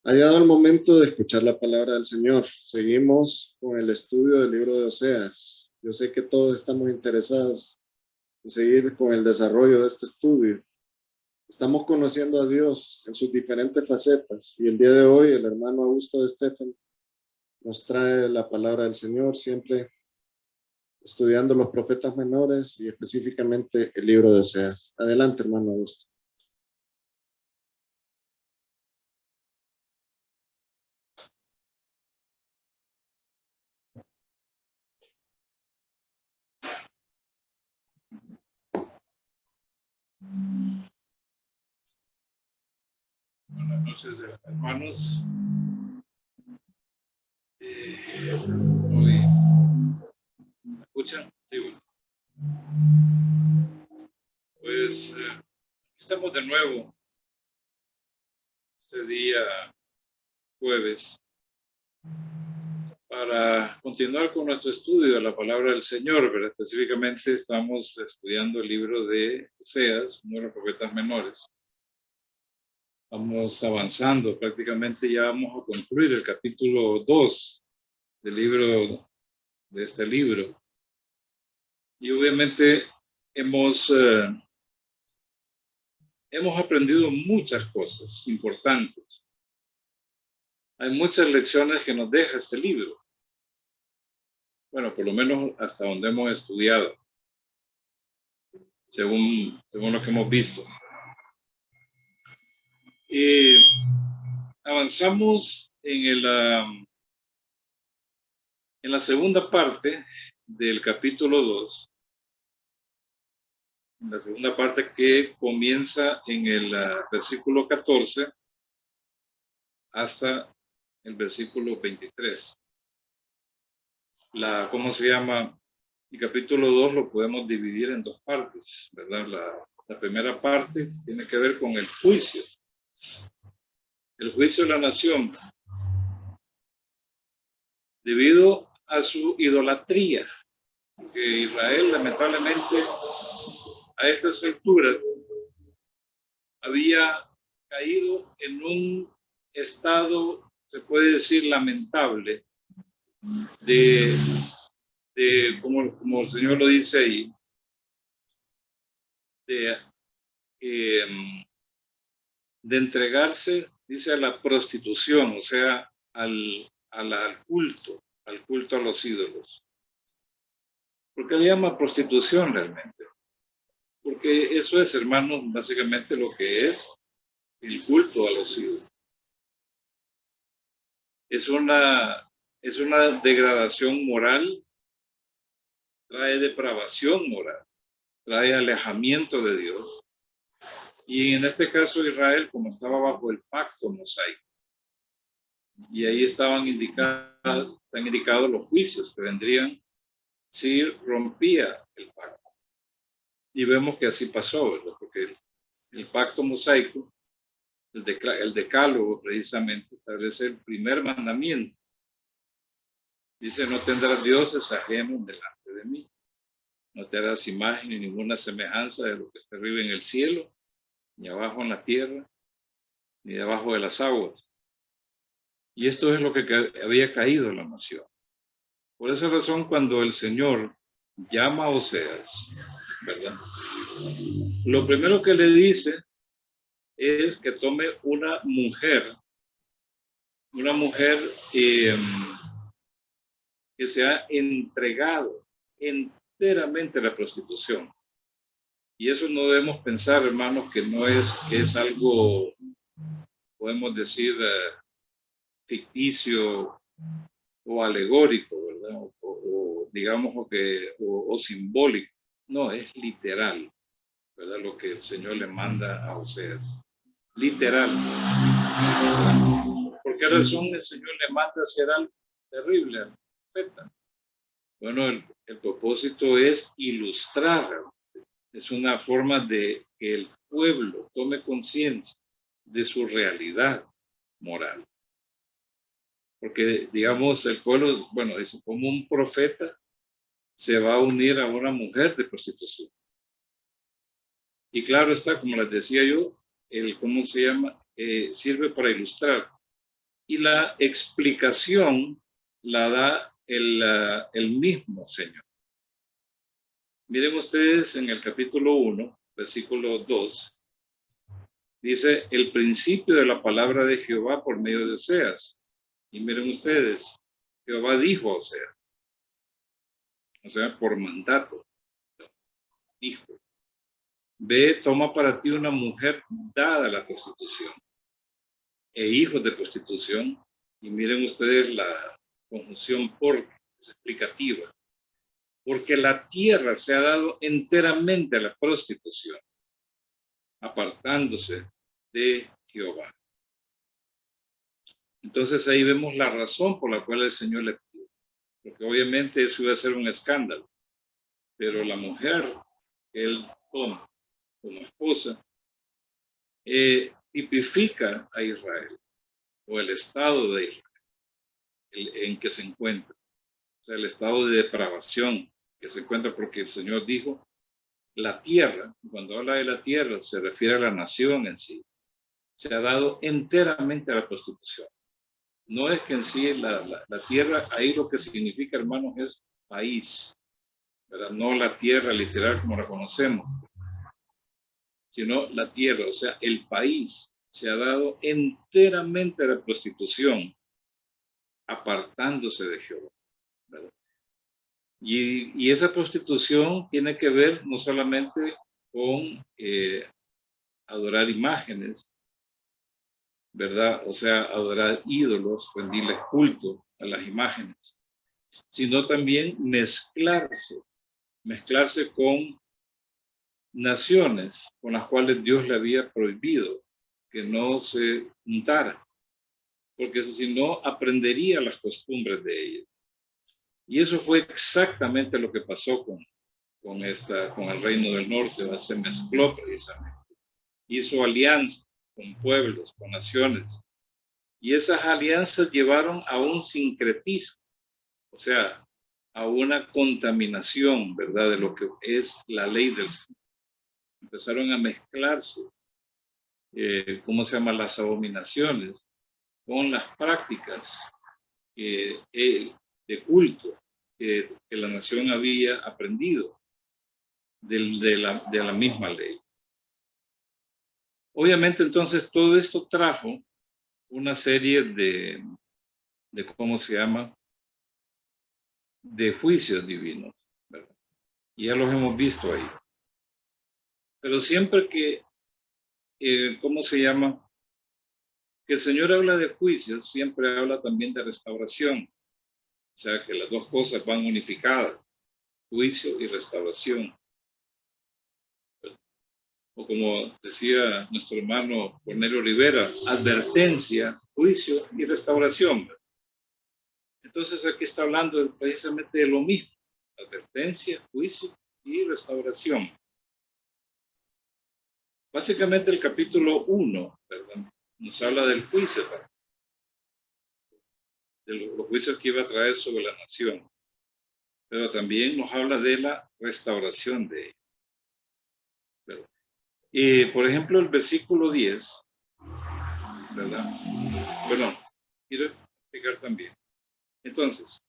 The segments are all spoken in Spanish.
Ha llegado el momento de escuchar la palabra del Señor. Seguimos con el estudio del libro de Oseas. Yo sé que todos estamos interesados en seguir con el desarrollo de este estudio. Estamos conociendo a Dios en sus diferentes facetas y el día de hoy el hermano Augusto de Estefan nos trae la palabra del Señor, siempre estudiando los profetas menores y específicamente el libro de Oseas. Adelante, hermano Augusto. Buenas noches, hermanos. Hoy, ¿me escuchan? Sí, bueno. Pues estamos de nuevo este día jueves para continuar con nuestro estudio de la palabra del Señor, pero específicamente estamos estudiando el libro de Oseas, uno de los profetas menores. Vamos avanzando, prácticamente ya vamos a concluir el capítulo 2 del libro, de este libro. Y obviamente hemos aprendido muchas cosas importantes. Hay muchas lecciones que nos deja este libro. Bueno, por lo menos hasta donde hemos estudiado, según lo que hemos visto. Y avanzamos en la segunda parte del capítulo 2. La segunda parte que comienza en el versículo 14 hasta el versículo 23. ¿Cómo se llama? El capítulo 2 lo podemos dividir en dos partes, ¿verdad? La primera parte tiene que ver con el juicio de la nación, debido a su idolatría, que Israel lamentablemente a estas alturas había caído en un estado, se puede decir, lamentable, de como el Señor lo dice ahí, de entregarse, dice, a la prostitución, o sea, al culto a los ídolos. ¿Por qué le llama prostitución realmente? Porque eso es, hermanos, básicamente lo que es el culto a los ídolos. Es una degradación moral, trae depravación moral, trae alejamiento de Dios. Y en este caso Israel, como estaba bajo el pacto mosaico, y ahí están indicados los juicios que vendrían si rompía el pacto. Y vemos que así pasó, ¿verdad? Porque el pacto mosaico, el decálogo precisamente, establece el primer mandamiento. Dice, no tendrás dioses ajenos delante de mí. No te harás imagen ni ninguna semejanza de lo que está arriba en el cielo, ni abajo en la tierra, ni debajo de las aguas. Y esto es lo que había caído la nación. Por esa razón, cuando el Señor llama a Oseas, ¿verdad? Lo primero que le dice es que tome una mujer que se ha entregado enteramente a la prostitución. Y eso no debemos pensar, hermanos, que es algo, podemos decir, ficticio o alegórico, ¿verdad? O digamos, o simbólico. No, es literal, ¿verdad? Lo que el Señor le manda a Oseas. Literal. ¿Por qué razón el Señor le manda a hacer algo terrible? Perfecta. Bueno, el propósito es ilustrar. Es una forma de que el pueblo tome conciencia de su realidad moral. Porque, digamos, el pueblo, bueno, dice, como un profeta se va a unir a una mujer de prostitución. Y claro está, como les decía yo, ¿cómo se llama? Sirve para ilustrar Y la explicación la da el mismo Señor. Miren ustedes en el capítulo 1, versículo 2, dice el principio de la palabra de Jehová por medio de Oseas. Y miren ustedes, Jehová dijo a Oseas, o sea, por mandato, dijo, ve, toma para ti una mujer dada a la prostitución e hijos de prostitución. Y miren ustedes la conjunción por, es explicativa. Porque la tierra se ha dado enteramente a la prostitución, apartándose de Jehová. Entonces ahí vemos la razón por la cual el Señor le pidió. Porque obviamente eso iba a ser un escándalo. Pero la mujer que él toma como esposa tipifica a Israel o el estado de Israel en que se encuentra. O sea, el estado de depravación que se encuentra, porque el Señor dijo, la tierra, cuando habla de la tierra, se refiere a la nación en sí, se ha dado enteramente a la prostitución. No es que en sí la tierra, ahí lo que significa, hermanos, es país, ¿verdad? No la tierra literal como la conocemos, sino la tierra, o sea, el país se ha dado enteramente a la prostitución, apartándose de Jehová, ¿verdad? Y esa prostitución tiene que ver no solamente con adorar imágenes, ¿verdad? O sea, adorar ídolos, rendirles culto a las imágenes, sino también mezclarse con naciones con las cuales Dios le había prohibido que no se juntara, porque si no aprendería las costumbres de ellos. Y eso fue exactamente lo que pasó con el Reino del Norte. Se mezcló precisamente. Hizo alianzas con pueblos, con naciones. Y esas alianzas llevaron a un sincretismo, o sea, a una contaminación, ¿verdad?, de lo que es la ley del Señor. Empezaron a mezclarse, las abominaciones con las prácticas de culto que la nación había aprendido de la misma ley. Obviamente, entonces, todo esto trajo una serie de de juicios divinos, ¿verdad? Y ya los hemos visto ahí. Pero siempre que, que el Señor habla de juicios, siempre habla también de restauración. O sea, que las dos cosas van unificadas, juicio y restauración. O como decía nuestro hermano Cornelio Rivera, advertencia, juicio y restauración. Entonces aquí está hablando precisamente de lo mismo, advertencia, juicio y restauración. Básicamente el capítulo 1, ¿verdad?, nos habla del juicio, ¿verdad?, de los juicios que iba a traer sobre la nación, pero también nos habla de la restauración de ella, ¿verdad? Y por ejemplo el versículo 10, ¿verdad? Bueno, quiero explicar también. Entonces,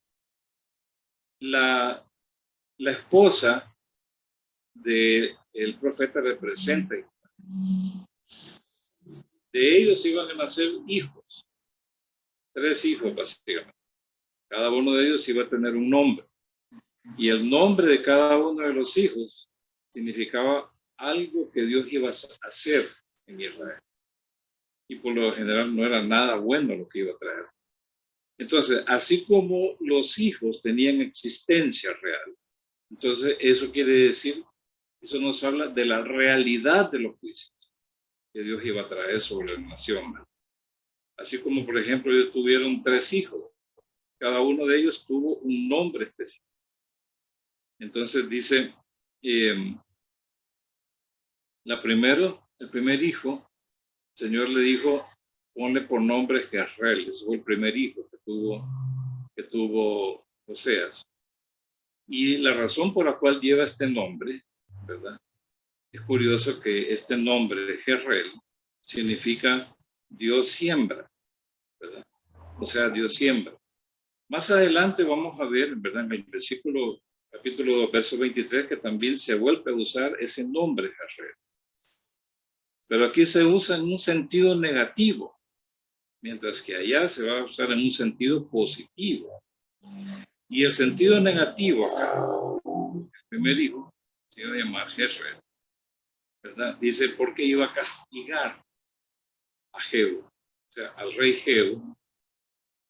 la esposa del profeta representa, de ellos iban a nacer hijos, 3 hijos básicamente. Cada uno de ellos iba a tener un nombre. Y el nombre de cada uno de los hijos significaba algo que Dios iba a hacer en Israel. Y por lo general no era nada bueno lo que iba a traer. Entonces, así como los hijos tenían existencia real, entonces eso quiere decir, eso nos habla de la realidad de los juicios que Dios iba a traer sobre la nación. Así como, por ejemplo, ellos tuvieron 3 hijos. Cada uno de ellos tuvo un nombre específico. Entonces dice, el primer hijo, el Señor le dijo, ponle por nombre Jezreel. Ese fue el primer hijo que tuvo Oseas. Y la razón por la cual lleva este nombre, ¿verdad? Es curioso que este nombre de Jezreel significa Dios siembra, ¿verdad? o sea, Dios siembra. Más adelante vamos a ver, ¿verdad? En el versículo, capítulo 2, verso 23, que también se vuelve a usar ese nombre, Jezreel. Pero aquí se usa en un sentido negativo, mientras que allá se va a usar en un sentido positivo. Y el sentido negativo acá, el primer hijo, se iba a llamar Jezreel, ¿verdad? Dice, porque iba a castigar a Jehú, o sea, al rey Jehú,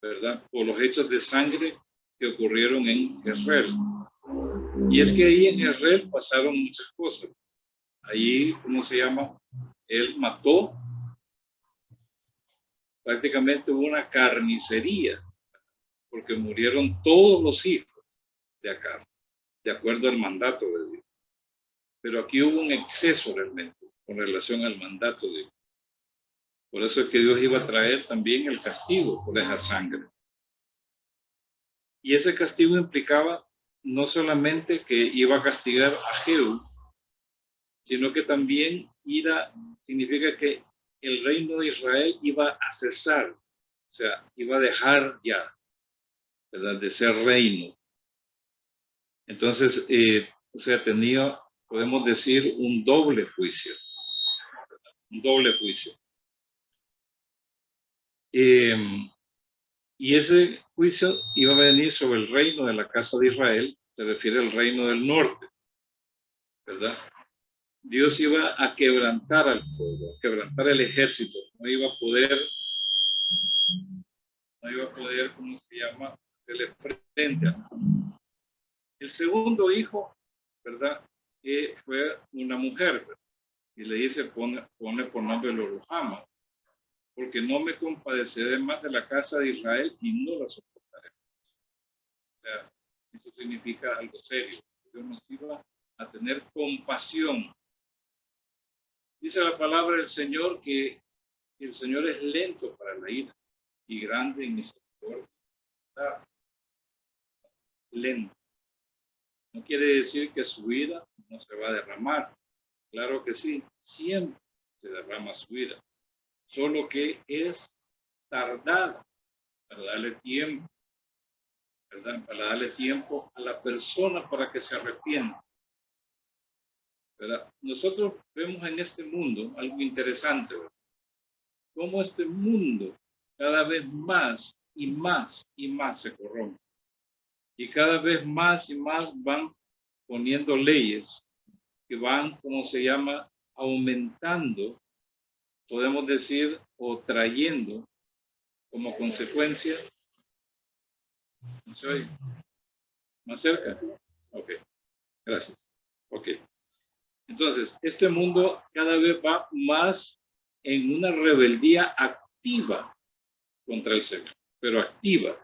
¿verdad? Por los hechos de sangre que ocurrieron en Jezreel. Y es que ahí en Jezreel pasaron muchas cosas. Ahí, ¿cómo se llama? Él mató, prácticamente hubo una carnicería, porque murieron todos los hijos de acá, de acuerdo al mandato de Dios. Pero aquí hubo un exceso realmente con relación al mandato de Dios. Por eso es que Dios iba a traer también el castigo por esa sangre. Y ese castigo implicaba no solamente que iba a castigar a Jehú, sino que también significa que el reino de Israel iba a cesar, o sea, iba a dejar ya, ¿verdad?, de ser reino. Entonces, o sea, podemos decir, un doble juicio, un doble juicio. Y ese juicio iba a venir sobre el reino de la casa de Israel, se refiere al reino del norte, ¿verdad? Dios iba a quebrantar al pueblo, a quebrantar el ejército, no iba a poder, ¿cómo se llama?, hacerle frente. El segundo hijo, ¿verdad?, fue una mujer, ¿verdad? Y le dice, pone por nombre Lo-ruhamah, porque no me compadeceré más de la casa de Israel y no la soportaré. O sea, eso significa algo serio. Dios nos iba a tener compasión. Dice la palabra del Señor que el Señor es lento para la ira y grande en misericordia. Lento. No quiere decir que su ira no se va a derramar. Claro que sí, siempre se derrama su ira. Solo que es tardada para darle tiempo, ¿verdad? Para darle tiempo a la persona para que se arrepienta, ¿verdad? Nosotros vemos en este mundo algo interesante, ¿verdad? Cómo este mundo cada vez más y más y más se corrompe. Y cada vez más y más van poniendo leyes que van, ¿cómo se llama?, aumentando, podemos decir, o trayendo como consecuencia. ¿No se oye? ¿Más cerca? Ok, gracias. Ok. Entonces, este mundo cada vez va más en una rebeldía activa contra el Señor, pero activa,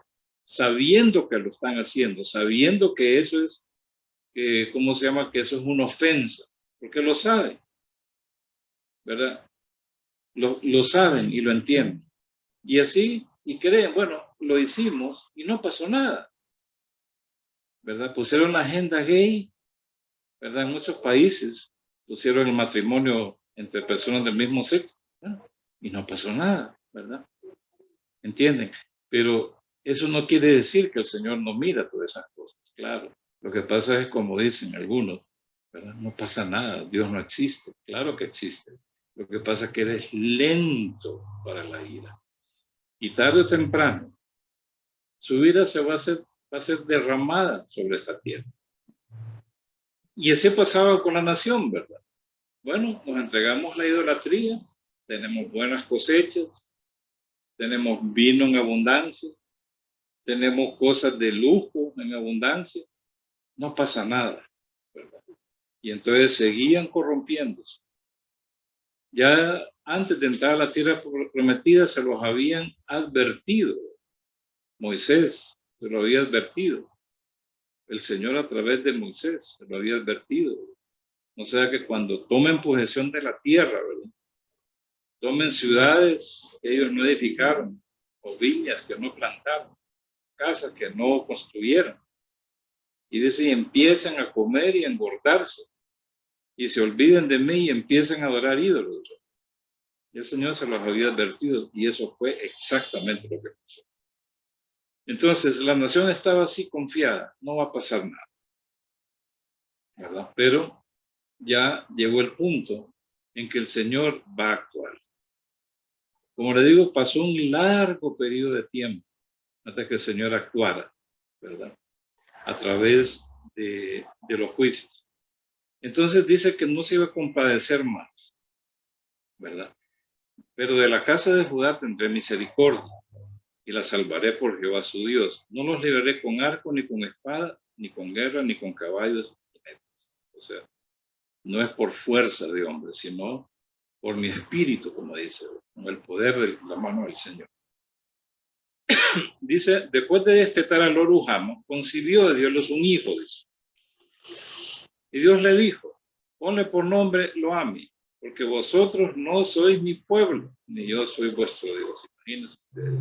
sabiendo que lo están haciendo, sabiendo que eso es, ¿cómo se llama?, que eso es una ofensa, porque lo saben, ¿verdad? Lo saben y lo entienden. Y así, y creen, bueno, lo hicimos y no pasó nada, ¿verdad? Pusieron la agenda gay, ¿verdad? En muchos países pusieron el matrimonio entre personas del mismo sexo, ¿verdad? Y no pasó nada, ¿verdad? ¿Entienden? Pero eso no quiere decir que el Señor no mira todas esas cosas, claro. Lo que pasa es, como dicen algunos, ¿verdad? No pasa nada, Dios no existe. Claro que existe. Lo que pasa es que eres lento para la ira. Y tarde o temprano, su vida va a ser derramada sobre esta tierra. Y así pasaba con la nación, ¿verdad? Bueno, nos entregamos la idolatría, tenemos buenas cosechas, tenemos vino en abundancia, tenemos cosas de lujo en abundancia, no pasa nada, ¿verdad? Y entonces seguían corrompiéndose. Ya antes de entrar a la tierra prometida se los habían advertido. Moisés se lo había advertido. El Señor a través de Moisés se lo había advertido. O sea que cuando tomen posesión de la tierra, ¿verdad?, tomen ciudades que ellos no edificaron, o viñas que no plantaron, casas que no construyeron. Y dice, y empiezan a comer y a engordarse, y se olviden de mí y empiezan a adorar ídolos. Y el Señor se los había advertido, y eso fue exactamente lo que pasó. Entonces, la nación estaba así confiada, no va a pasar nada, ¿verdad? Pero ya llegó el punto en que el Señor va a actuar. Como le digo, pasó un largo periodo de tiempo hasta que el Señor actuara, ¿verdad? A través de los juicios. Entonces dice que no se iba a compadecer más, ¿verdad? Pero de la casa de Judá tendré misericordia y la salvaré por Jehová su Dios. No los libraré con arco, ni con espada, ni con guerra, ni con caballos. O sea, no es por fuerza de hombre, sino por mi espíritu, como dice, con el poder de la mano del Señor. Dice, después de destetar al Orujamo, concibió de Dios un hijo. Dice. Y Dios le dijo, ponle por nombre Loami, porque vosotros no sois mi pueblo, ni yo soy vuestro Dios. Imagínense ustedes,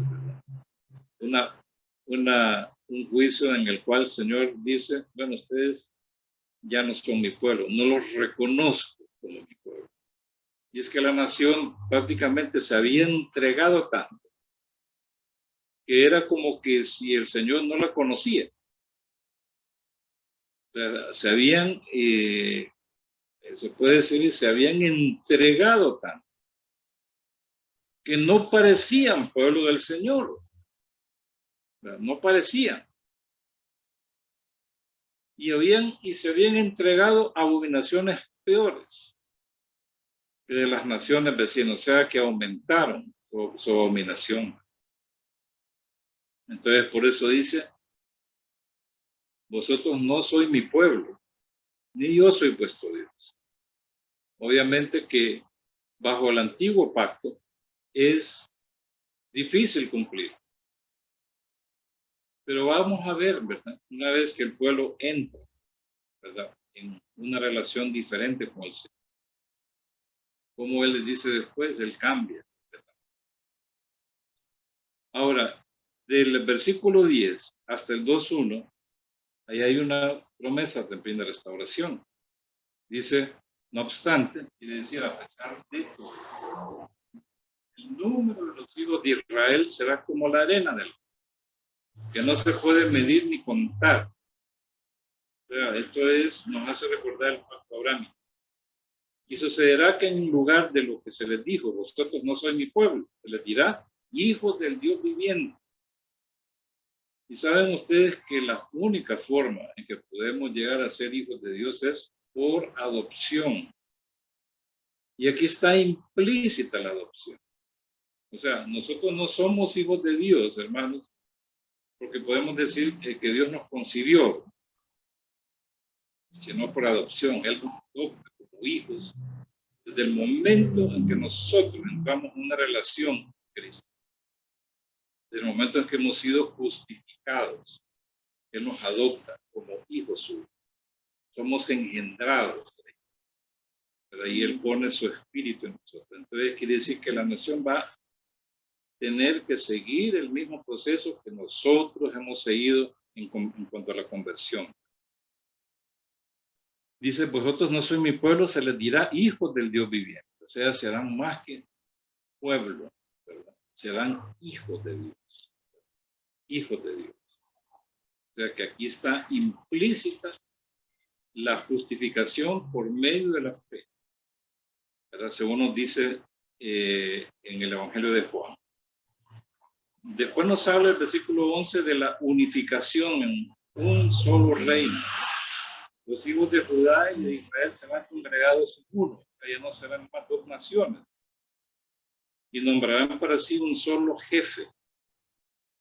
un juicio en el cual el Señor dice, bueno, ustedes ya no son mi pueblo, no los reconozco como mi pueblo. Y es que la nación prácticamente se había entregado tanto, que era como que si el Señor no la conocía. O sea, se habían, se puede decir, se habían entregado tanto, que no parecían pueblo del Señor. No parecían. Y se habían entregado a abominaciones peores que de las naciones vecinas, o sea que aumentaron su abominación. Entonces, por eso dice, vosotros no sois mi pueblo, ni yo soy vuestro Dios. Obviamente que bajo el antiguo pacto es difícil cumplir. Pero vamos a ver, ¿verdad? Una vez que el pueblo entra, ¿verdad? En una relación diferente con el Señor. Como Él les dice después, Él cambia, ¿verdad? Ahora, del versículo 10 hasta el 2.1, ahí hay una promesa también de restauración. Dice, no obstante, quiere decir, a pesar de todo, el número de los hijos de Israel será como la arena del mar, que no se puede medir ni contar. O sea, esto nos hace recordar el pacto abrámico. Y sucederá que en lugar de lo que se les dijo, vosotros no sois mi pueblo, se les dirá, hijos del Dios viviente. Y saben ustedes que la única forma en que podemos llegar a ser hijos de Dios es por adopción. Y aquí está implícita la adopción. O sea, nosotros no somos hijos de Dios, hermanos, porque podemos decir que Dios nos concibió, sino por adopción. Él nos adopta como hijos desde el momento en que nosotros entramos en una relación con Cristo. Desde el momento en que hemos sido justificados, Él nos adopta como hijos suyos. Somos engendrados. Pero ahí Él pone su espíritu en nosotros. Entonces quiere decir que la nación va a tener que seguir el mismo proceso que nosotros hemos seguido en cuanto a la conversión. Dice, vosotros no sois mi pueblo, se les dirá hijos del Dios viviente. O sea, serán más que pueblo, ¿verdad? Serán hijos de Dios. Hijos de Dios. O sea que aquí está implícita la justificación por medio de la fe, ¿verdad? Según nos dice en el Evangelio de Juan. Después nos habla el versículo 11 de la unificación en un solo reino. Los hijos de Judá y de Israel serán congregados en uno, ya no serán más dos naciones, y nombrarán para sí un solo jefe,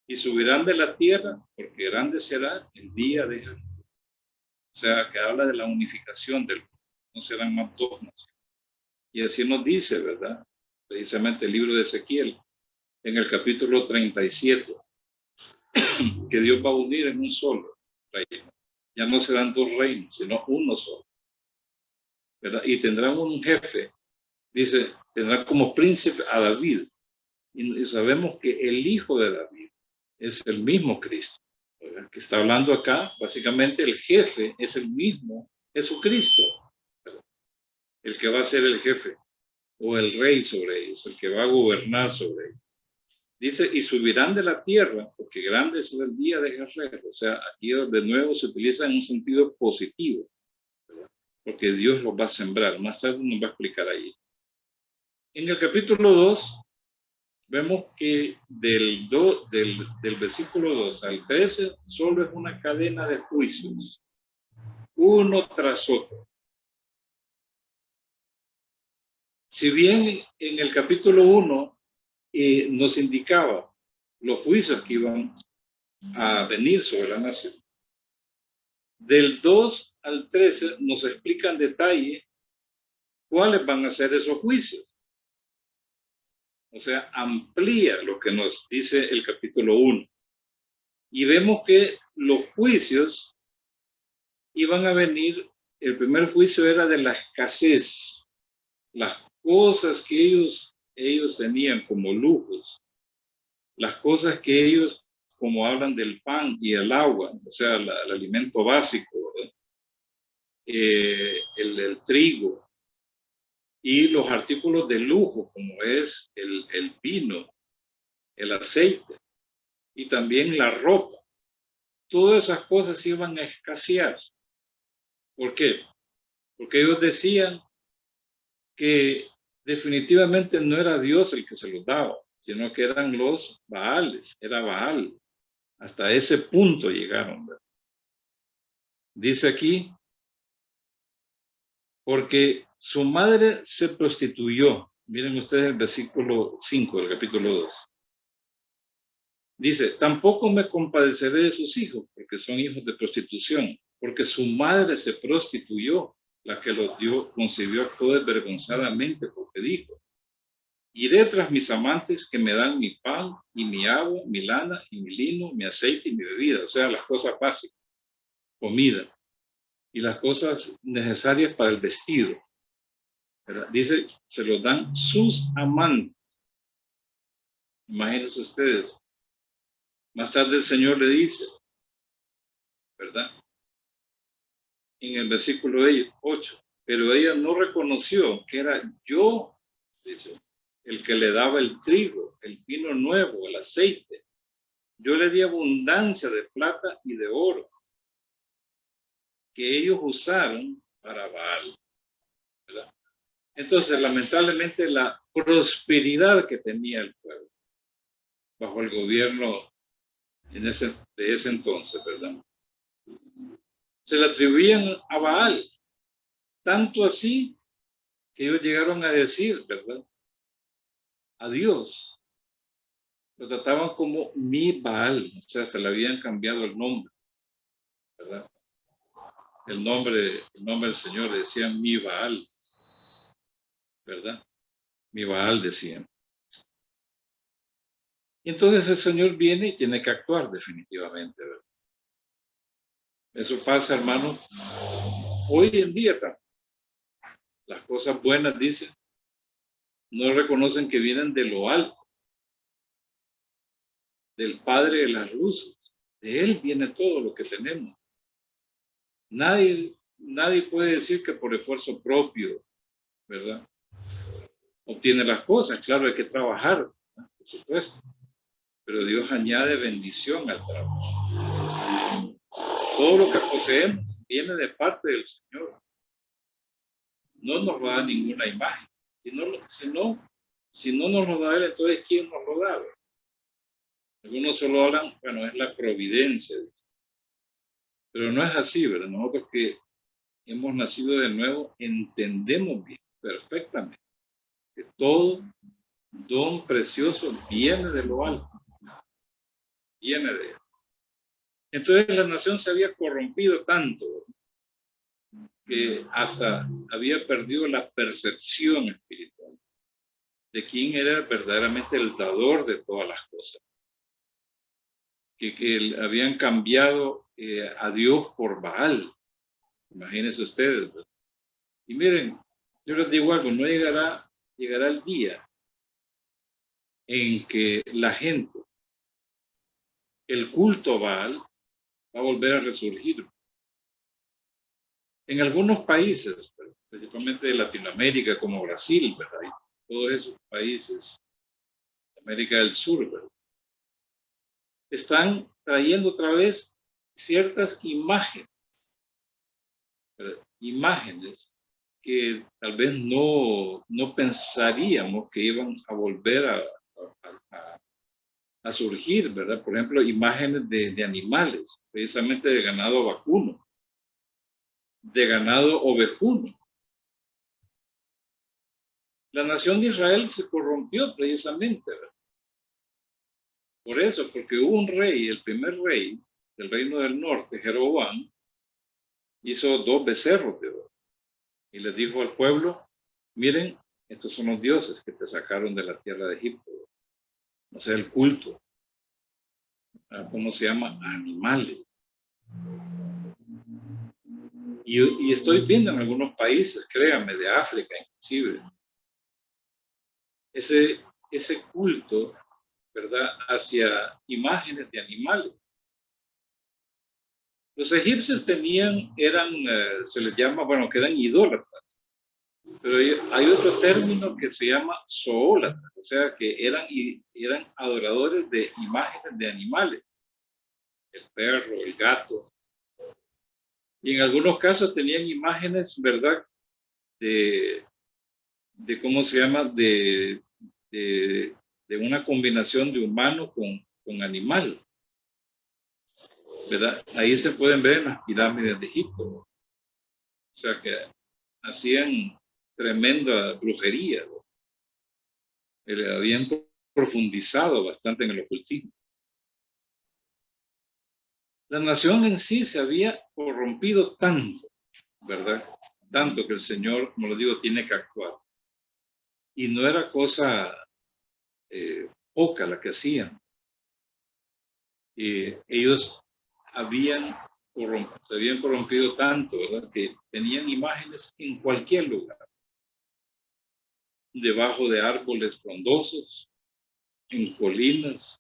y subirán de la tierra, porque grande será el día de Jehová. O sea, que habla de la unificación del mundo, no serán más dos naciones. Y así nos dice, ¿verdad? Precisamente el libro de Ezequiel, en el capítulo 37, que Dios va a unir en un solo reino. Ya no serán dos reinos, sino uno solo, ¿verdad? Y tendrán un jefe, dice, tendrá como príncipe a David. Y sabemos que el hijo de David es el mismo Cristo, ¿verdad? Que está hablando acá, básicamente el jefe es el mismo Jesucristo, ¿verdad? El que va a ser el jefe o el rey sobre ellos, el que va a gobernar sobre ellos. Dice, y subirán de la tierra, porque grande será el día de Jezreel. O sea, aquí de nuevo se utiliza en un sentido positivo, ¿verdad? Porque Dios los va a sembrar. Más tarde nos va a explicar ahí. En el capítulo 2, vemos que del versículo 2 al 13, solo es una cadena de juicios, uno tras otro. Si bien en el capítulo 1 nos indicaba los juicios que iban a venir sobre la nación, del 2 al 13 nos explica en detalle cuáles van a ser esos juicios. O sea, amplía lo que nos dice el capítulo 1. Y vemos que los juicios iban a venir, el primer juicio era de la escasez, las cosas que ellos tenían como lujos, las cosas que ellos, como hablan del pan y el agua, o sea, el alimento básico, el trigo, y los artículos de lujo, como es el vino, el aceite, y también la ropa. Todas esas cosas iban a escasear. ¿Por qué? Porque ellos decían que definitivamente no era Dios el que se los daba, sino que eran los Baales, era Baal. Hasta ese punto llegaron, ¿verdad? Dice aquí, porque su madre se prostituyó. Miren ustedes el versículo 5 del capítulo 2. Dice, tampoco me compadeceré de sus hijos, porque son hijos de prostitución, porque su madre se prostituyó, la que los dio, concibió, actuó desvergonzadamente, porque dijo, iré tras mis amantes que me dan mi pan y mi agua, mi lana y mi lino, mi aceite y mi bebida, o sea, las cosas básicas, comida, y las cosas necesarias para el vestido. ¿Verdad? Dice, se los dan sus amantes. Imagínense ustedes. Más tarde el Señor le dice, ¿verdad? En el versículo 8, pero ella no reconoció que era yo, dice, el que le daba el trigo, el vino nuevo, el aceite. Yo le di abundancia de plata y de oro que ellos usaron para Baal, ¿verdad? Entonces, lamentablemente, la prosperidad que tenía el pueblo bajo el gobierno de ese entonces, ¿verdad? Se le atribuían a Baal, tanto así que ellos llegaron a decir, ¿verdad? A Dios. Lo trataban como mi Baal, o sea, hasta le habían cambiado el nombre, ¿verdad? El nombre del Señor, le decían mi Baal, ¿verdad? Mi Baal decían. Y entonces el Señor viene y tiene que actuar definitivamente, ¿verdad? Eso pasa, hermano, hoy en día también. Las cosas buenas, dicen, no reconocen que vienen de lo alto, del Padre de las luces. De Él viene todo lo que tenemos. Nadie puede decir que por esfuerzo propio, ¿verdad? Obtiene las cosas. Claro, hay que trabajar, ¿verdad? Por supuesto. Pero Dios añade bendición al trabajo. Todo lo que poseemos viene de parte del Señor. No nos va a dar ninguna imagen. Si no nos lo da Él, entonces ¿quién nos lo da? Algunos solo hablan, bueno, es la providencia. Pero no es así, ¿verdad? Nosotros que hemos nacido de nuevo, entendemos bien, perfectamente, que todo don precioso viene de lo alto, viene de Él. Entonces la nación se había corrompido tanto que hasta había perdido la percepción espiritual de quién era verdaderamente el dador de todas las cosas. Que habían cambiado a Dios por Baal. Imagínense ustedes, ¿verdad? Y miren, yo les digo algo, no llegará el día en que la gente, el culto a Baal, va a volver a resurgir. En algunos países, principalmente de Latinoamérica, como Brasil, ¿verdad? Y todos esos países, América del Sur, ¿verdad? están trayendo otra vez ciertas imágenes, ¿verdad? Imágenes que tal vez no pensaríamos que iban a volver a surgir, ¿verdad? Por ejemplo, imágenes de animales, precisamente de ganado vacuno, de ganado ovejuno. La nación de Israel se corrompió precisamente, ¿verdad? Por eso, porque hubo un rey, el primer rey del reino del norte, Jeroboam, hizo 2 becerros de oro y les dijo al pueblo: miren, estos son los dioses que te sacaron de la tierra de Egipto. O sea, el culto, ¿cómo se llama? Animales. Y estoy viendo en algunos países, créanme, de África inclusive, ese culto, ¿verdad?, hacia imágenes de animales. Los egipcios se les llama, bueno, que eran idólatras, pero hay otro término que se llama zoólatras, o sea, que eran adoradores de imágenes de animales, el perro, el gato, y en algunos casos tenían imágenes, ¿verdad?, de ¿cómo se llama?, de una combinación de humano con animal, ¿verdad? Ahí se pueden ver en las pirámides de Egipto. O sea que hacían tremenda brujería, ¿no? Habían profundizado bastante en el ocultismo. La nación en sí se había corrompido tanto, ¿verdad? Tanto que el Señor, como lo digo, tiene que actuar. Y no era cosa poca la que hacían. Ellos se habían corrompido tanto, ¿verdad?, que tenían imágenes en cualquier lugar, debajo de árboles frondosos, en colinas,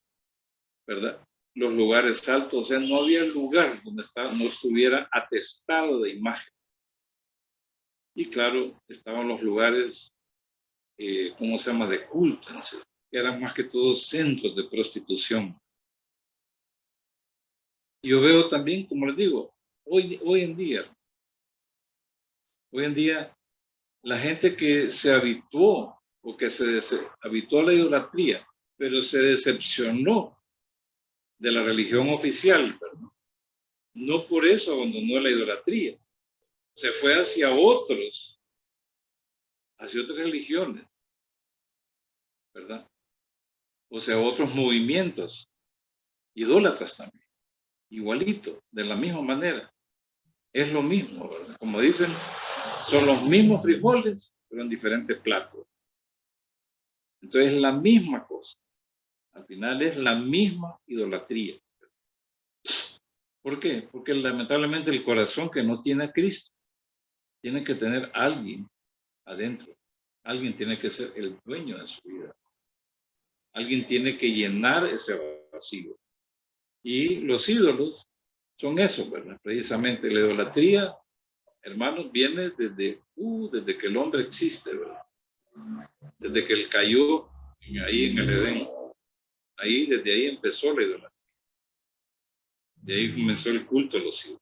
¿verdad?, los lugares altos. O sea, no había lugar donde no estuviera atestado de imagen. Y claro, estaban los lugares, ¿cómo se llama?, de culto, que eran más que todo centros de prostitución. Yo veo también, como les digo, hoy en día, la gente que se habituó o que se habituó a la idolatría, pero se decepcionó de la religión oficial, ¿verdad?, no por eso abandonó la idolatría, se fue hacia otras religiones, ¿verdad? O sea, otros movimientos idólatras también, igualito, de la misma manera. Es lo mismo, ¿verdad? Como dicen, son los mismos frijoles, pero en diferentes platos. Entonces, es la misma cosa. Al final es la misma idolatría. ¿Por qué? Porque lamentablemente el corazón que no tiene a Cristo tiene que tener a alguien adentro. Alguien tiene que ser el dueño de su vida. Alguien tiene que llenar ese vacío. Y los ídolos son eso, ¿verdad? Precisamente la idolatría, hermanos, viene desde que el hombre existe, ¿verdad? Desde que él cayó ahí en el Edén. Desde ahí empezó la idolatría. De ahí comenzó el culto a los ídolos.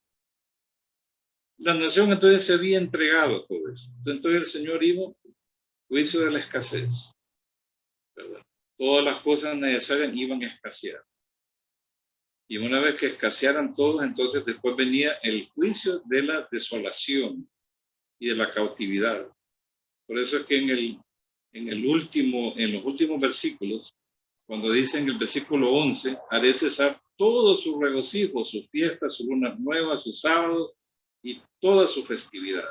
La nación entonces se había entregado a todo eso. Entonces el Señor iba, juicio de la escasez, ¿verdad? Todas las cosas necesarias iban a escasear. Y una vez que escasearan todos, entonces después venía el juicio de la desolación y de la cautividad. Por eso es que en los últimos versículos, cuando dice en el versículo 11, haré cesar todo su regocijo, sus fiestas, sus lunas nuevas, sus sábados y toda su festividad.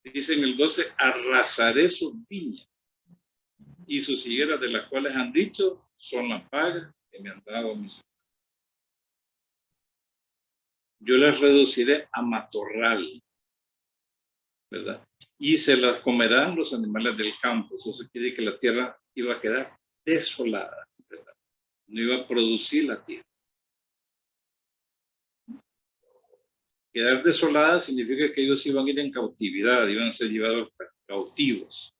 Dice en el 12, arrasaré sus viñas y sus higueras, de las cuales han dicho, son la paga que me han dado mis hermanos. Yo las reduciré a matorral, ¿verdad? Y se las comerán los animales del campo. Eso se quiere que la tierra iba a quedar desolada, ¿verdad? No iba a producir la tierra. Quedar desolada significa que ellos iban a ir en cautividad, iban a ser llevados cautivos.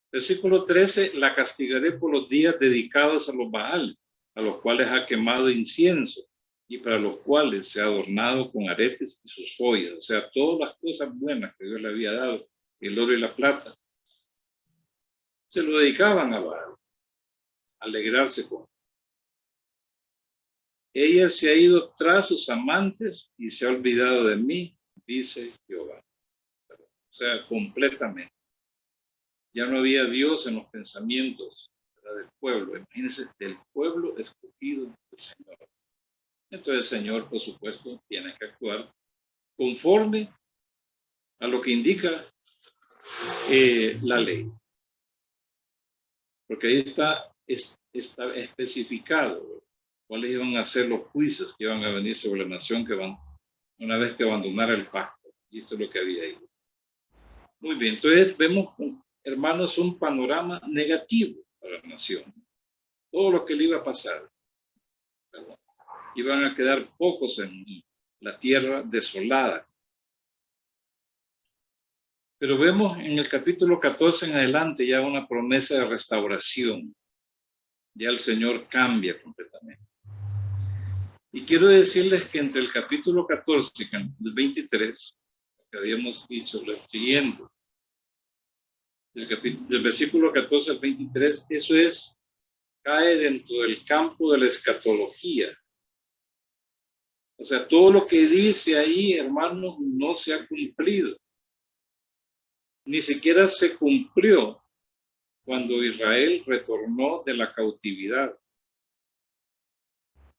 Versículo 13, la castigaré por los días dedicados a los Baal. a los cuales ha quemado incienso y para los cuales se ha adornado con aretes y sus joyas. O sea, todas las cosas buenas que Dios le había dado, el oro y la plata, se lo dedicaban a Baal, a alegrarse con. Ella se ha ido tras sus amantes y se ha olvidado de mí, dice Jehová. O sea, completamente. Ya no había Dios en los pensamientos, ¿verdad?, del pueblo. Imagínense, del pueblo escogido del Señor. Entonces el Señor, por supuesto, tiene que actuar conforme a lo que indica la ley. Porque ahí está especificado cuáles iban a ser los juicios que iban a venir sobre la nación una vez que abandonara el pacto. Y esto es lo que había ahí. Muy bien, entonces vemos, hermanos, un panorama negativo para la nación. Todo lo que le iba a pasar, ¿verdad? Iban a quedar pocos en la tierra desolada. Pero vemos en el capítulo 14 en adelante ya una promesa de restauración. Ya el Señor cambia completamente. Y quiero decirles que entre el capítulo 14 y el 23, que habíamos dicho lo siguiente, del versículo 14 al 23, eso cae dentro del campo de la escatología. O sea, todo lo que dice ahí, hermanos, no se ha cumplido. Ni siquiera se cumplió cuando Israel retornó de la cautividad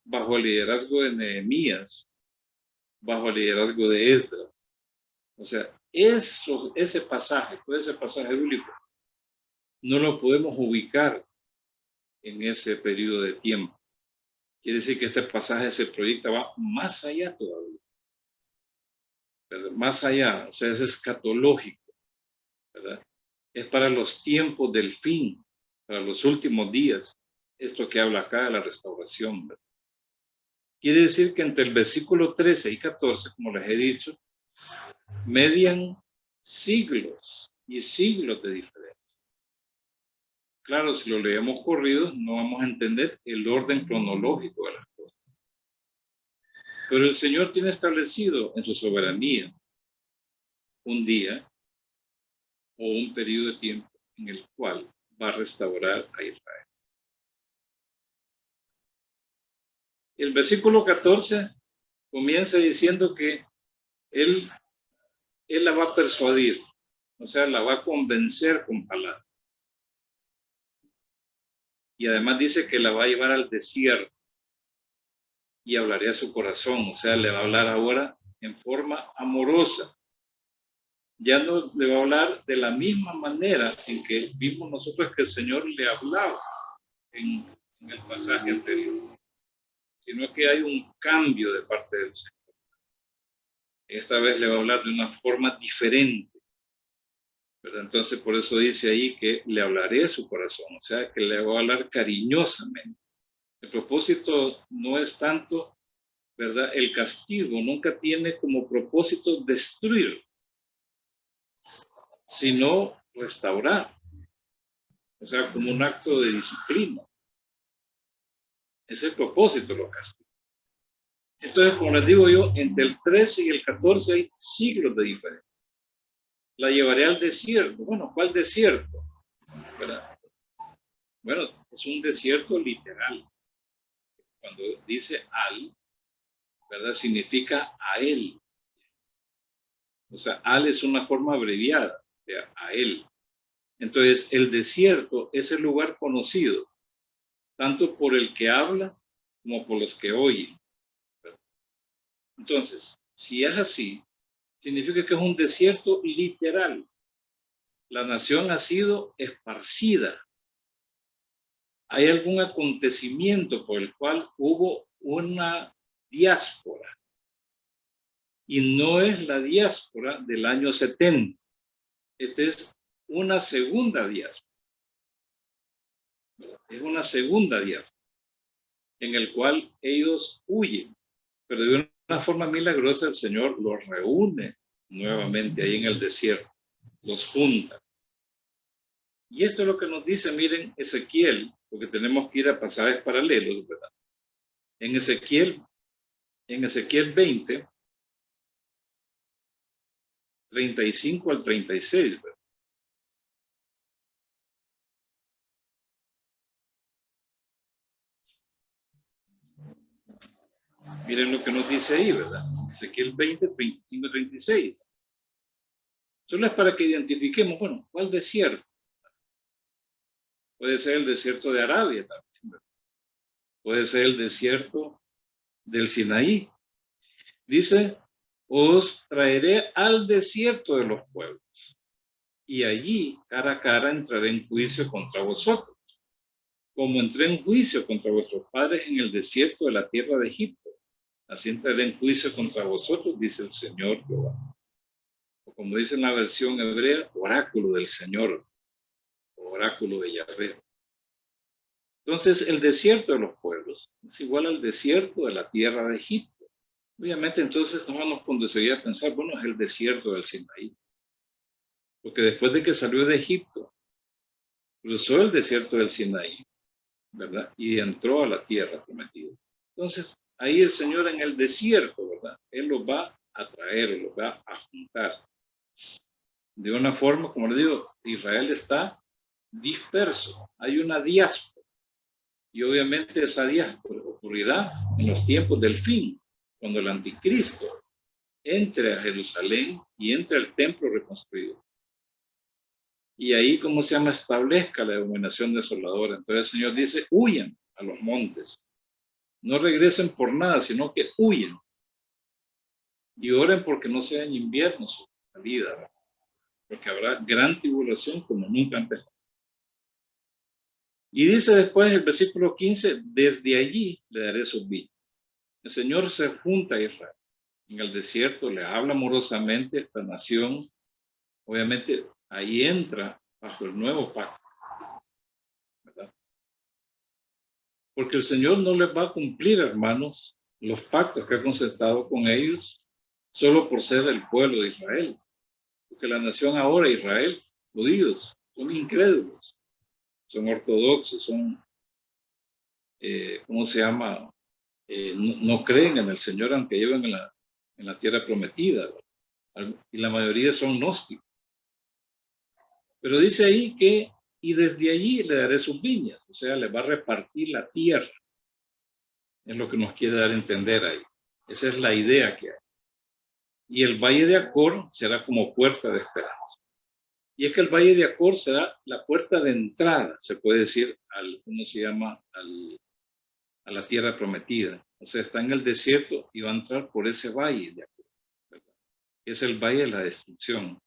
bajo el liderazgo de Nehemías, bajo el liderazgo de Esdras. O sea, ese pasaje, todo ese pasaje bíblico, no lo podemos ubicar en ese periodo de tiempo. Quiere decir que este pasaje se proyecta, va más allá todavía, ¿verdad? Más allá, o sea, es escatológico, ¿verdad? Es para los tiempos del fin, para los últimos días, esto que habla acá de la restauración, ¿verdad? Quiere decir que entre el versículo 13 y 14, como les he dicho, median siglos y siglos de diferencia. Claro, si lo leemos corridos, no vamos a entender el orden cronológico de las cosas. Pero el Señor tiene establecido en su soberanía un día o un periodo de tiempo en el cual va a restaurar a Israel. El versículo 14 comienza diciendo que él la va a persuadir, o sea, la va a convencer con palabras. Y además dice que la va a llevar al desierto y hablaré a su corazón, o sea, le va a hablar ahora en forma amorosa. Ya no le va a hablar de la misma manera en que vimos nosotros que el Señor le hablaba en el pasaje anterior, sino que hay un cambio de parte del Señor. Esta vez le va a hablar de una forma diferente, ¿verdad? Entonces por eso dice ahí que le hablaré a su corazón, o sea, que le va a hablar cariñosamente. El propósito no es tanto, ¿verdad? El castigo nunca tiene como propósito destruir, sino restaurar. O sea, como un acto de disciplina. Ese es el propósito de los castigos. Entonces, como les digo yo, entre el 13 y el 14 hay siglos de diferencia. La llevaré al desierto. Bueno, ¿cuál desierto? ¿Verdad? Bueno, es un desierto literal. Cuando dice al, ¿verdad? Significa a él. O sea, al es una forma abreviada de a él. Entonces, el desierto es el lugar conocido, tanto por el que habla como por los que oyen. Entonces, si es así, significa que es un desierto literal. La nación ha sido esparcida. Hay algún acontecimiento por el cual hubo una diáspora. Y no es la diáspora del año 70. Esta es una segunda diáspora. Es una segunda diáspora en el cual ellos huyen. Pero de una forma milagrosa el Señor los reúne nuevamente ahí en el desierto. Los junta. Y esto es lo que nos dice, miren, Ezequiel, porque tenemos que ir a pasajes paralelos, ¿verdad? En Ezequiel 20, 35 al 36, ¿verdad? Miren lo que nos dice ahí, ¿verdad? Ezequiel 20, 35 y 36. Solo es para que identifiquemos, bueno, ¿cuál desierto? Puede ser el desierto de Arabia también, ¿verdad? Puede ser el desierto del Sinaí. Dice, os traeré al desierto de los pueblos, y allí cara a cara entraré en juicio contra vosotros, como entré en juicio contra vuestros padres en el desierto de la tierra de Egipto. Así entraré en juicio contra vosotros, dice el Señor Jehová. O como dice en la versión hebrea, oráculo del Señor, oráculo de Yahvé. Entonces, el desierto de los pueblos es igual al desierto de la tierra de Egipto. Obviamente, entonces nos vamos con seguir a pensar, bueno, es el desierto del Sinaí. Porque después de que salió de Egipto, cruzó el desierto del Sinaí, ¿verdad? Y entró a la tierra prometida. Entonces, ahí el Señor en el desierto, ¿verdad? Él los va a traer, los va a juntar. De una forma, como le digo, Israel está disperso. Hay una diáspora. Y obviamente esa diáspora ocurrirá en los tiempos del fin, cuando el anticristo entre a Jerusalén y entre al templo reconstruido. Y ahí, ¿cómo se llama? Establezca la dominación desoladora. Entonces el Señor dice, huyan a los montes. No regresen por nada, sino que huyan. Y oren porque no sea en invierno su salida, porque habrá gran tribulación como nunca antes. Y dice después el versículo 15, desde allí le daré sus vidas. El Señor se junta a Israel. En el desierto le habla amorosamente a esta nación. Obviamente ahí entra bajo el nuevo pacto, ¿verdad? Porque el Señor no les va a cumplir, hermanos, los pactos que ha concertado con ellos solo por ser el pueblo de Israel. Porque la nación ahora, Israel, judíos, son incrédulos, son ortodoxos, son, ¿cómo se llama? No creen en el Señor aunque lleven en la tierra prometida, ¿verdad? Y la mayoría son gnósticos. Pero dice ahí que, y desde allí le daré sus viñas, o sea, le va a repartir la tierra. Es lo que nos quiere dar a entender ahí. Esa es la idea que hay. Y el valle de Acor será como puerta de esperanza. Y es que el valle de Acor será la puerta de entrada, se puede decir, ¿cómo se llama? A la tierra prometida. O sea, está en el desierto y va a entrar por ese valle de Acor, ¿verdad? Es el valle de la destrucción.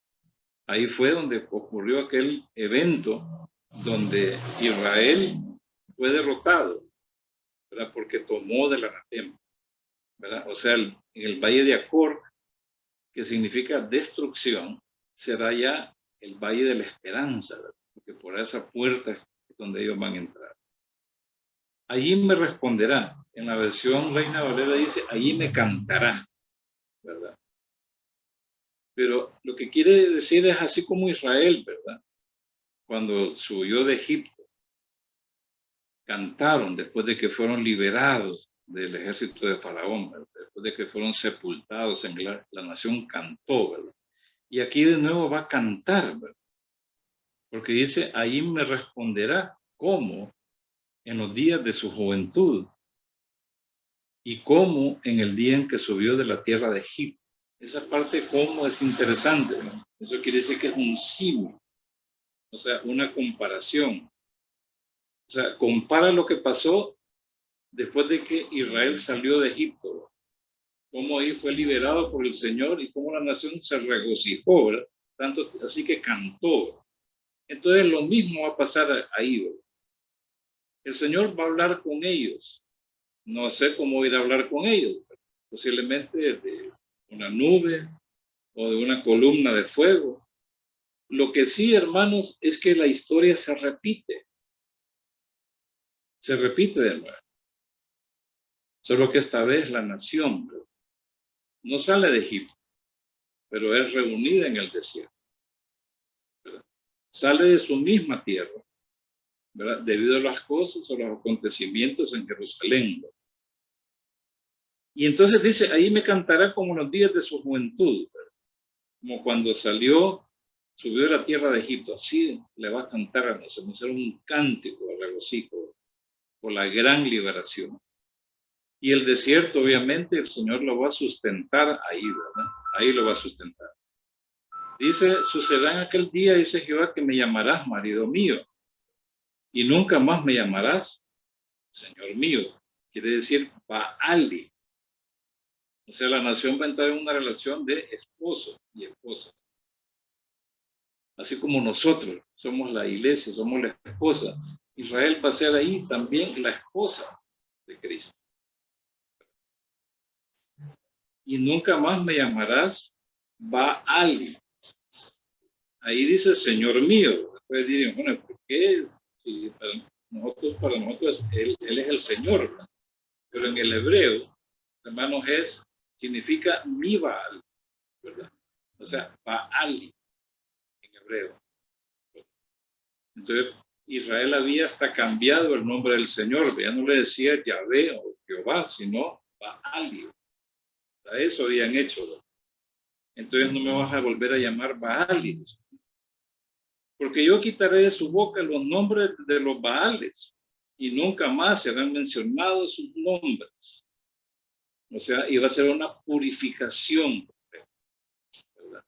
Ahí fue donde ocurrió aquel evento donde Israel fue derrotado, ¿verdad? Porque tomó del anatema, ¿verdad? O sea, en el valle de Acor, que significa destrucción, será ya el valle de la esperanza, ¿verdad? Porque por esa puerta es donde ellos van a entrar. Allí me responderá. En la versión Reina Valera dice, allí me cantará, ¿verdad? Pero lo que quiere decir es así como Israel, ¿verdad? Cuando subió de Egipto, cantaron después de que fueron liberados del ejército de Faraón, ¿verdad? Después de que fueron sepultados en la nación cantó, ¿verdad? Y aquí de nuevo va a cantar, ¿verdad? Porque dice, ahí me responderá cómo en los días de su juventud y cómo en el día en que subió de la tierra de Egipto. Esa parte cómo es interesante, ¿no? Eso quiere decir que es un símil, o sea, una comparación. O sea, compara lo que pasó después de que Israel salió de Egipto, cómo ahí fue liberado por el Señor y cómo la nación se regocijó, ¿verdad? Tanto así que cantó. Entonces lo mismo va a pasar ahí, ¿verdad? El Señor va a hablar con ellos. No sé cómo ir a hablar con ellos. Posiblemente de una nube o de una columna de fuego. Lo que sí, hermanos, es que la historia se repite. Se repite de nuevo. Solo que esta vez la nación no sale de Egipto, pero es reunida en el desierto, ¿verdad? sale de su misma tierra, ¿verdad? Debido a las cosas o los acontecimientos en Jerusalén. Y entonces dice, ahí me cantará como en los días de su juventud, ¿verdad? Como cuando subió a la tierra de Egipto, así le va a cantar a nosotros, será un cántico de regocijo por la gran liberación. Y el desierto, obviamente, el Señor lo va a sustentar ahí, ¿verdad? Ahí lo va a sustentar. Dice, sucederá en aquel día, dice Jehová, que me llamarás marido mío, y nunca más me llamarás Señor mío. Quiere decir Baali. O sea, la nación va a entrar en una relación de esposo y esposa. Así como nosotros somos la iglesia, somos la esposa. Israel va a ser ahí también la esposa de Cristo. Y nunca más me llamarás Baali. Ahí dice Señor mío. Después dirían, bueno, ¿por qué? Si para nosotros él es el Señor, ¿verdad? Pero en el hebreo, hermanos, significa mi Baal, ¿verdad? O sea, Baali en hebreo. Entonces, Israel había hasta cambiado el nombre del Señor, ya no le decía Yahvé o Jehová, sino Baali. A eso habían hecho. Entonces no me vas a volver a llamar Baali, porque yo quitaré de su boca los nombres de los Baales y nunca más serán mencionados sus nombres. O sea, iba a ser una purificación, ¿verdad?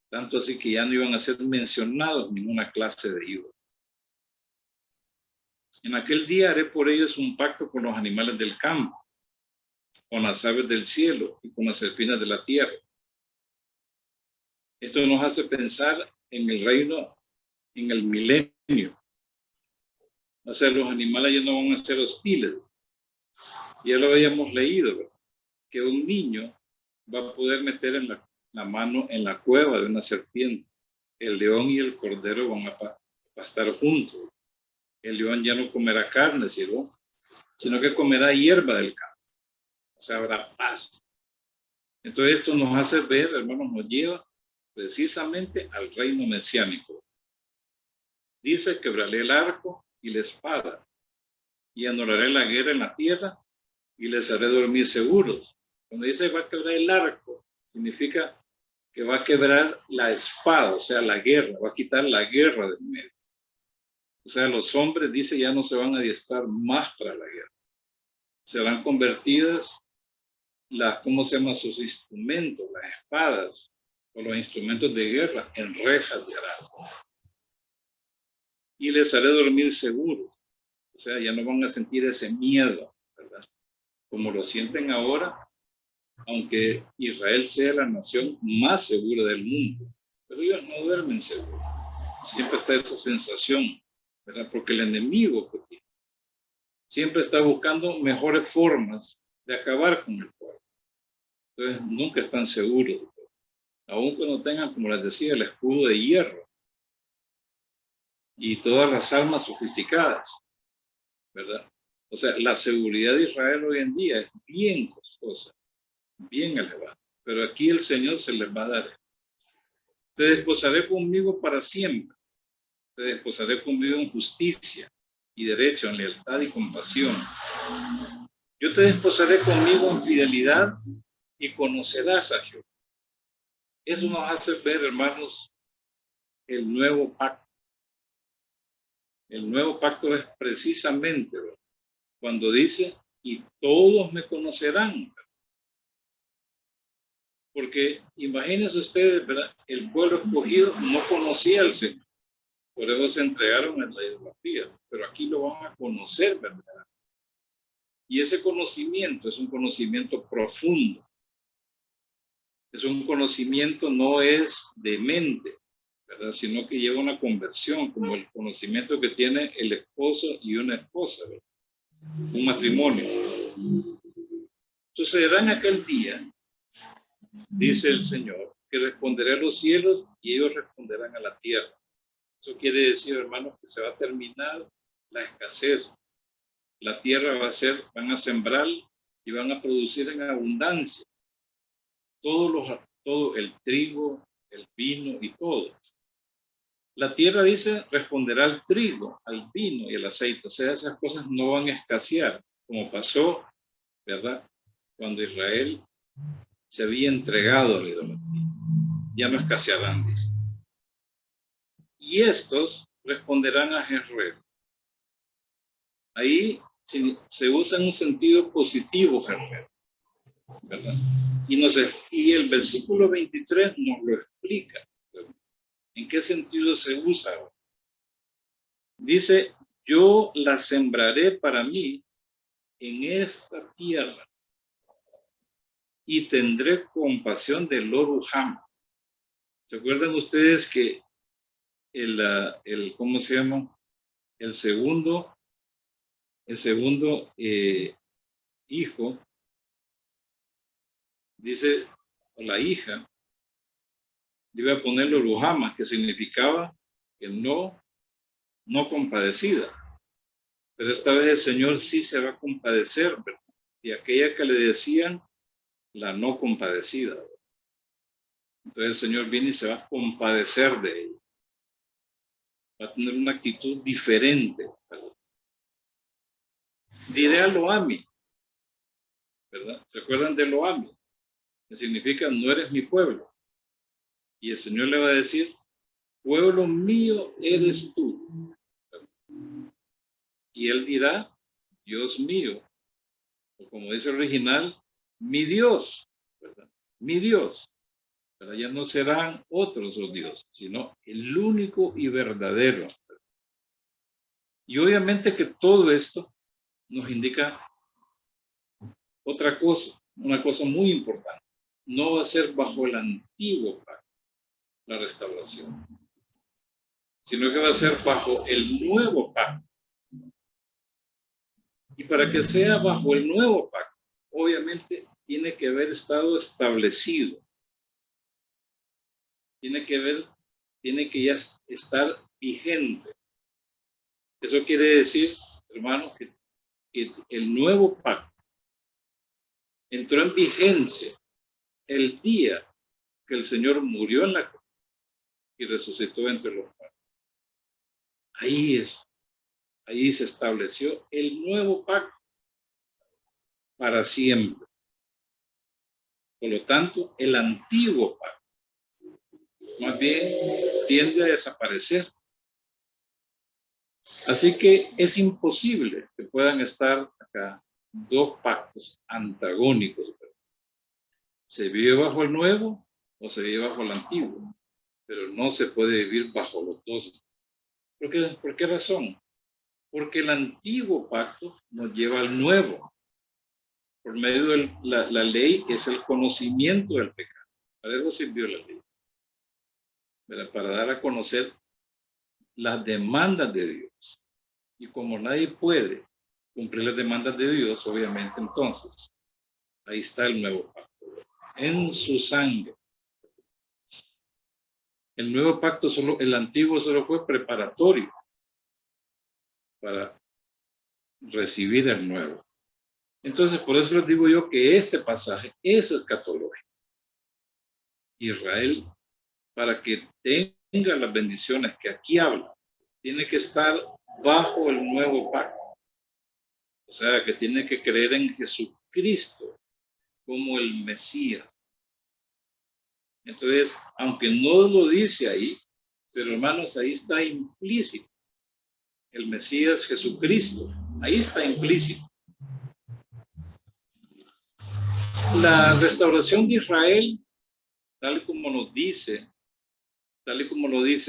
Tanto así que ya no iban a ser mencionados ninguna clase de ídolo. En aquel día haré por ellos un pacto con los animales del campo, con las aves del cielo y con las espinas de la tierra. Esto nos hace pensar en el reino, en el milenio. O sea, los animales ya no van a ser hostiles. Ya lo habíamos leído, ¿verdad? Que un niño va a poder meter en la mano en la cueva de una serpiente. El león y el cordero van a pastar juntos. El león ya no comerá carne, sino que comerá hierba del campo. O sea, habrá paz. Entonces esto nos hace ver, hermanos, nos lleva precisamente al reino mesiánico. Dice, quebraré el arco y la espada, y anularé la guerra en la tierra, y les haré dormir seguros. Cuando dice va a quebrar el arco, significa que va a quebrar la espada, o sea, la guerra, va a quitar la guerra del medio. O sea, los hombres, dice, ya no se van a adiestrar más para la guerra. Serán convertidas ¿cómo se llaman sus instrumentos? Las espadas o los instrumentos de guerra en rejas de arado. Y les haré dormir seguros. O sea, ya no van a sentir ese miedo, ¿verdad? Como lo sienten ahora, aunque Israel sea la nación más segura del mundo. Pero ellos no duermen seguros. Siempre está esa sensación, ¿verdad? Porque el enemigo siempre está buscando mejores formas de acabar con el pueblo. Entonces, nunca están seguros. Aún cuando tengan, como les decía, el escudo de hierro y todas las armas sofisticadas, ¿verdad? O sea, la seguridad de Israel hoy en día es bien costosa, bien elevada, pero aquí el Señor se les va a dar. Te desposaré conmigo para siempre, te desposaré conmigo en justicia y derecho, en lealtad y compasión. Yo te desposaré conmigo en fidelidad y conocerás a Jehová. Eso nos hace ver, hermanos, el nuevo pacto. El nuevo pacto es precisamente, ¿verdad? Cuando dice, y todos me conocerán. Porque imagínense ustedes, ¿verdad? El pueblo escogido no conocía al Señor. Por eso se entregaron en la idolatría. Pero aquí lo van a conocer, ¿verdad? Y ese conocimiento es un conocimiento profundo. Es un conocimiento, no es de mente, ¿verdad? Sino que lleva una conversión, como el conocimiento que tiene el esposo y una esposa, ¿verdad? Un matrimonio. Sucederá en aquel día, dice el Señor, que responderé a los cielos y ellos responderán a la tierra. Eso quiere decir, hermanos, que se va a terminar la escasez. La tierra van a sembrar y van a producir en abundancia. Todo el trigo, el vino y todo. La tierra, dice, responderá al trigo, al vino y al aceite. O sea, esas cosas no van a escasear, como pasó, ¿verdad? Cuando Israel se había entregado a la idolatría. Ya no escasearán, dice. Y estos responderán a Jezreel. Ahí se usa en un sentido positivo, Jezreel, ¿verdad? Y el versículo 23 nos lo explica, ¿verdad? ¿En qué sentido se usa? Dice, yo la sembraré para mí en esta tierra y tendré compasión de Lo-Ruhamah. ¿Se acuerdan ustedes que ¿cómo se llama? El segundo hijo, dice, o la hija, le iba a poner Lo-Ruhamah, que significaba que no compadecida. Pero esta vez el Señor sí se va a compadecer, ¿verdad? Y aquella que le decían la no compadecida. Entonces el Señor viene y se va a compadecer de ella. Va a tener una actitud diferente, ¿verdad? Diré a Lo-Ami, ¿verdad? ¿Se acuerdan de Lo-Ami? Que significa no eres mi pueblo. Y el Señor le va a decir, pueblo mío eres tú. Y él dirá, Dios mío, o como dice el original, mi Dios, ¿verdad? Mi Dios. Pero ya no serán otros los dioses, sino el único y verdadero. Y obviamente que todo esto nos indica otra cosa, una cosa muy importante. No va a ser bajo el antiguo pacto la restauración, sino que va a ser bajo el nuevo pacto. Y para que sea bajo el nuevo pacto, obviamente tiene que haber estado establecido. Tiene que ya estar vigente. Eso quiere decir, hermanos, que el nuevo pacto entró en vigencia el día que el Señor murió en la cruz y resucitó entre los muertos. Ahí se estableció el nuevo pacto para siempre. Por lo tanto, el antiguo pacto más bien tiende a desaparecer. Así que es imposible que puedan estar acá dos pactos antagónicos. Se vive bajo el nuevo o se vive bajo el antiguo, pero no se puede vivir bajo los dos. ¿Por qué razón? Porque el antiguo pacto nos lleva al nuevo. Por medio de la ley es el conocimiento del pecado. Para eso sirvió la ley. Para dar a conocer las demandas de Dios. Y como nadie puede cumplir las demandas de Dios, obviamente entonces, ahí está el nuevo pacto. En su sangre. El nuevo pacto el antiguo solo fue preparatorio para recibir el nuevo. Entonces, por eso les digo yo que este pasaje es escatológico. Israel, para que tenga las bendiciones que aquí habla, tiene que estar bajo el nuevo pacto. O sea, que tiene que creer en Jesucristo como el Mesías. Entonces, aunque no lo dice ahí, pero hermanos, ahí está implícito. El Mesías Jesucristo, ahí está implícito. La restauración de Israel, tal como lo dice,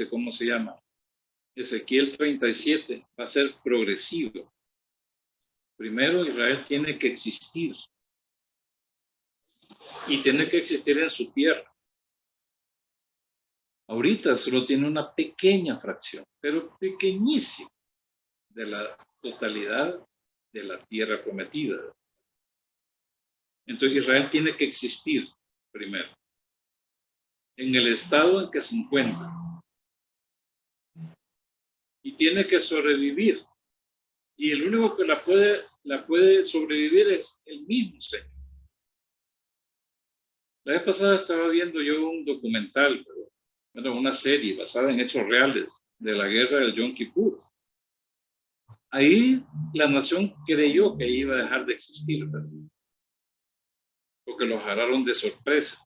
¿cómo se llama? Ezequiel 37, va a ser progresivo. Primero, Israel tiene que existir. Y tiene que existir en su tierra. Ahorita solo tiene una pequeña fracción, pero pequeñísima, de la totalidad de la tierra prometida. Entonces Israel tiene que existir primero, en el estado en que se encuentra. Y tiene que sobrevivir. Y el único que la puede sobrevivir es el mismo Señor. La vez pasada estaba viendo yo un documental, Era una serie basada en hechos reales de la guerra del Yom Kippur. Ahí la nación creyó que iba a dejar de existir, ¿verdad? Porque los agarraron de sorpresa.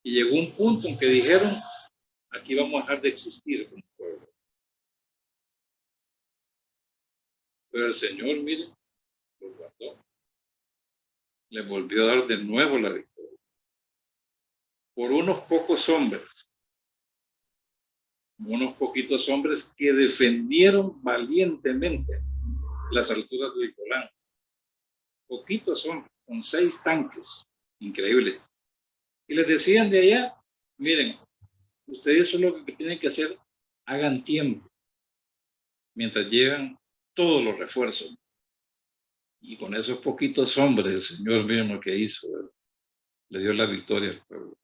Y llegó un punto en que dijeron, aquí vamos a dejar de existir como pueblo. Pero el Señor, mire, lo guardó. Le volvió a dar de nuevo la victoria. Por unos pocos hombres. Unos poquitos hombres que defendieron valientemente las alturas del Golán. Poquitos hombres, con 6 tanques. Increíble. Y les decían de allá, miren, ustedes son lo que tienen que hacer, hagan tiempo, mientras llegan todos los refuerzos. Y con esos poquitos hombres, el Señor, miren lo que hizo, ¿verdad? Le dio la victoria al pueblo.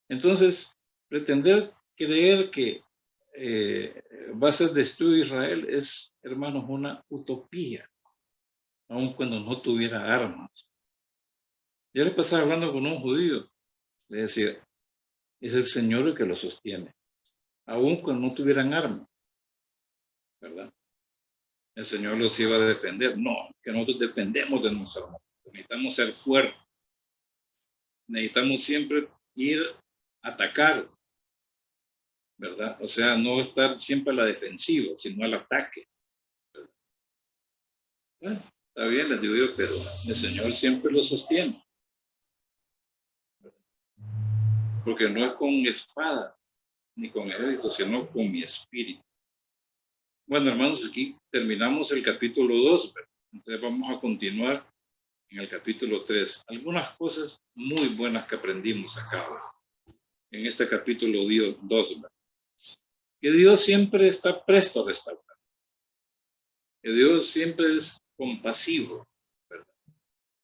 Entonces, pretender creer que va a ser destruido Israel es, hermanos, una utopía, aun cuando no tuviera armas. Yo le pasaba hablando con un judío, le decía, es el Señor el que lo sostiene, aun cuando no tuvieran armas, ¿verdad? El Señor los iba a defender. No, que nosotros dependemos de nuestro armas. Necesitamos ser fuertes. Necesitamos siempre ir a atacar, ¿verdad? O sea, no estar siempre a la defensiva, sino al ataque. Bueno, está bien, les digo yo, pero el Señor siempre lo sostiene. Porque no es con espada ni con ejército, sino con mi espíritu. Bueno, hermanos, aquí terminamos el capítulo 2. Entonces vamos a continuar en el capítulo 3. Algunas cosas muy buenas que aprendimos acá en este capítulo 2. Que Dios siempre está presto a restaurar. Que Dios siempre es compasivo, ¿verdad?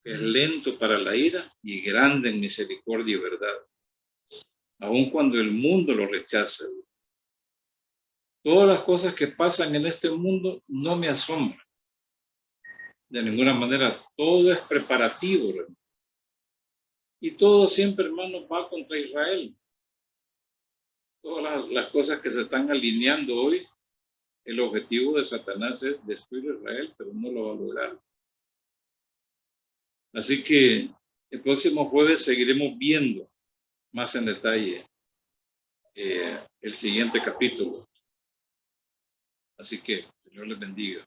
Que es lento para la ira y grande en misericordia y verdad. Aun cuando el mundo lo rechaza. Todas las cosas que pasan en este mundo no me asombran. De ninguna manera, todo es preparativo, hermano. Y todo siempre, hermano, va contra Israel. Todas las cosas que se están alineando hoy, el objetivo de Satanás es destruir a Israel, pero no lo va a lograr. Así que el próximo jueves seguiremos viendo más en detalle el siguiente capítulo. Así que Señor les bendiga.